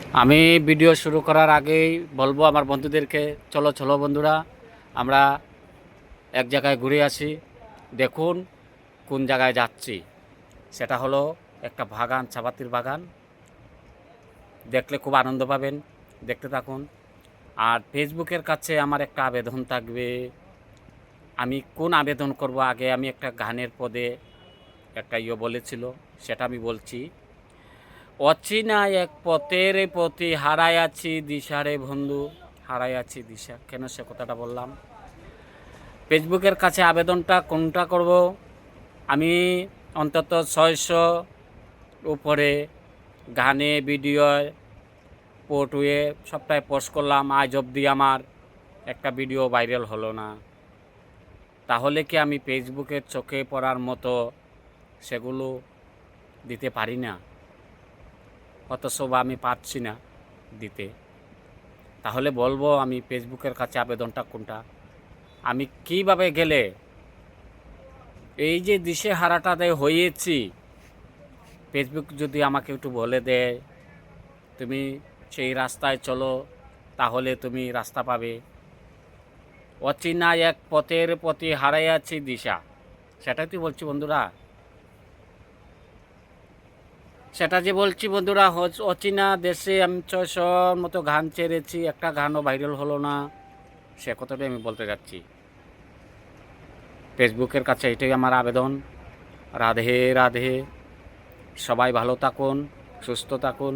আমি ভিডিও শুরু করার আগেই বলবো আমার বন্ধুদেরকে, চলো চলো বন্ধুরা, আমরা এক জায়গায় ঘুরে আসি। দেখুন কোন জায়গায় যাচ্ছি। সেটা হলো একটা বাগান, চাপাতির বাগান। দেখলে খুব আনন্দ পাবেন, দেখতে থাকুন। আর ফেসবুকের কাছে আমার একটা আবেদন থাকবে। আমি কোন আবেদন করব, আগে আমি একটা গানের পদে একটা বলেছিল, সেটা আমি বলছি। অচেনা এক পথের পথে হারাই আছি দিশারে বন্ধু, হারাই আছি দিশা। কেন সে কথাটা বললাম? ফেসবুকের কাছে আবেদনটা কোনটা করব? আমি অন্তত 600 উপরে গানে, ভিডিও, পোর্টওয়ে সবটাই পোস্ট করলাম। আজ অবধি আমার একটা ভিডিও ভাইরাল হলো না। তাহলে কি আমি ফেসবুকের চোখে পড়ার মতো সেগুলো দিতে পারি না? অথচ আমি পারছি না দিতে। তাহলে বলবো আমি ফেসবুকের কাছে আবেদনটা কোনটা? আমি কিভাবে গেলে এই যে দিশেহারাটাতে হয়েছি, ফেসবুক যদি আমাকে একটু বলে দেয় তুমি সেই রাস্তায় চলো, তাহলে তুমি রাস্তা পাবে। অচেনা এক পথের পথে হারাইয়াছি দিশা, সেটাই তো বলছি বন্ধুরা। সেটা যে বলছি বন্ধুরা, অচেনা দেশে আমি 600 মতো গান ছেড়েছি, একটা গানও ভাইরাল হলো না। সে কথাটাই আমি বলতে যাচ্ছি। ফেসবুকের কাছে এটাই আমার আবেদন। রাধে রাধে। সবাই ভালো থাকুন, সুস্থ থাকুন।